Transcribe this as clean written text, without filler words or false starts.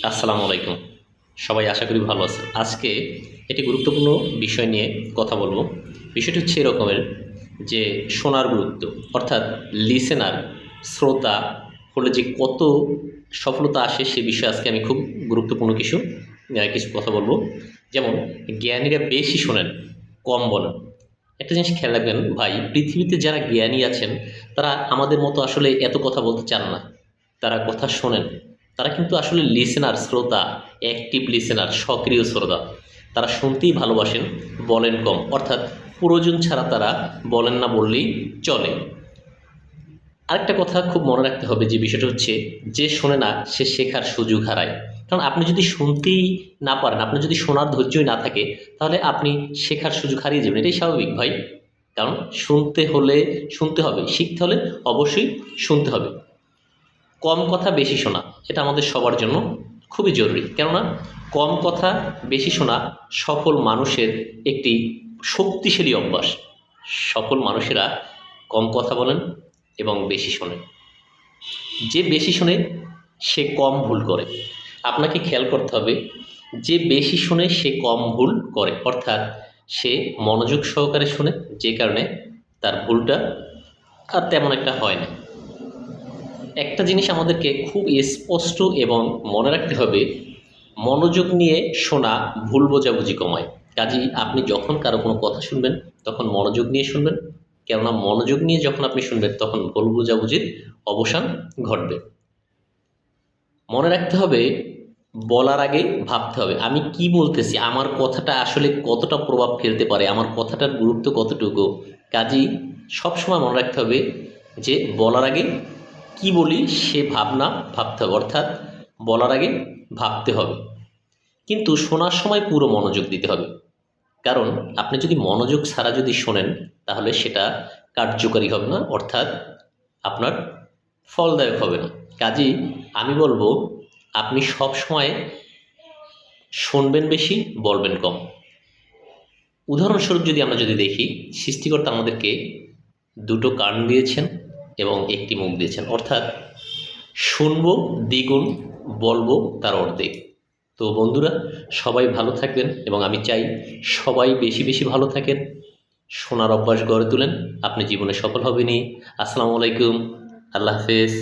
আসসালামু আলাইকুম। সবাই আশা করি ভালো আছেন। আজকে একটি গুরুত্বপূর্ণ বিষয় নিয়ে কথা বলবো। বিষয়টি হচ্ছে এরকমের যে শোনার গুরুত্ব, অর্থাৎ লিসেনার, শ্রোতা হলে যে কত সফলতা আসে সে বিষয়ে আজকে আমি খুব গুরুত্বপূর্ণ কিছু কথা বলবো। যেমন জ্ঞানীরা বেশি শোনেন, কম বলেন। একটা জিনিস খেয়াল রাখবেন ভাই, পৃথিবীতে যারা জ্ঞানী আছেন তারা আমাদের মতো আসলে এত কথা বলতে চান না, তারা কথা শোনেন। তারা কিন্তু আসলে লিসেনার, শ্রোতা, অ্যাক্টিভ লিসেনার, সক্রিয় শ্রোতা। তারা শুনতেই ভালোবাসেন, বলেন কম, অর্থাৎ প্রয়োজন ছাড়া তারা বলেন না বললেই চলে। আরেকটা কথা খুব মনে রাখতে হবে, যে বিষয়টা হচ্ছে যে শোনে না সে শেখার সুযোগ হারায়। কারণ আপনি যদি শুনতেই না পারেন, আপনি যদি শোনার ধৈর্যই না থাকে, তাহলে আপনি শেখার সুযোগ হারিয়ে যাবেন। এটাই স্বাভাবিক ভাই। কারণ শুনতে হলে শুনতে হবে, শিখতে হলে অবশ্যই শুনতে হবে। কম কথা বেশি শোনা, এটা আমাদের সবার জন্য খুবই জরুরি। কেননা কম কথা বেশি শোনা সফল মানুষের একটি শক্তিশালী অভ্যাস। সফল মানুষেরা কম কথা বলেন এবং বেশি শোনেন। যে বেশি শোনে সে কম ভুল করে। আপনাকে খেয়াল করতে হবে, যে বেশি শোনে সে কম ভুল করে, অর্থাৎ সে মনোযোগ সহকারে শোনে, যে কারণে তার ভুলটা আর তেমন একটা হয় না। একটা জিনিস আমাদেরকে খুব স্পষ্ট এবং মনে রাখতে হবে, মনোযোগ নিয়ে শোনা ভুল বোঝাবুঝি কমায়। কাজেই আপনি যখন কারো কোনো কথা শুনবেন তখন মনোযোগ নিয়ে শুনবেন। কেননা মনোযোগ নিয়ে যখন আপনি শুনবেন তখন ভুল বোঝাবুঝির অবসান ঘটবে। মনে রাখতে হবে, বলার আগে ভাবতে হবে আমি কি বলতেছি, আমার কথাটা আসলে কতটা প্রভাব ফেলতে পারে, আমার কথাটার গুরুত্ব কতটুকু। কাজেই সবসময় মনে রাখতে হবে যে বলার আগে কি বলি সে ভাবনা ভাবতে হবে, অর্থাৎ বলার আগে ভাবতে হবে। কিন্তু শোনার সময় পুরো মনোযোগ দিতে হবে। কারণ আপনি যদি মনোযোগ ছাড়া যদি শোনেন তাহলে সেটা কার্যকারী হবে না, অর্থাৎ আপনার ফলদায়ক হবে না। কাজেই আমি বলবো, আপনি সব সময় শুনবেন বেশি, বলবেন কম। উদাহরণস্বরূপ যদি আমরা দেখি, সৃষ্টিকর্তা আমাদেরকে দুটো কান দিয়েছেন এবং একটি মুখ দিয়েছেন, অর্থাৎ শুনবো দ্বিগুণ, বলবো তার অর্ধেক। তো বন্ধুরা, সবাই ভালো থাকবেন এবং আমি চাই সবাই বেশি বেশি ভালো থাকেন, শোনার অভ্যাস গড়ে তুলেন, আপনি জীবনে সফল হবেনই। আসসালামু আলাইকুম, আল্লাহ হাফেজ।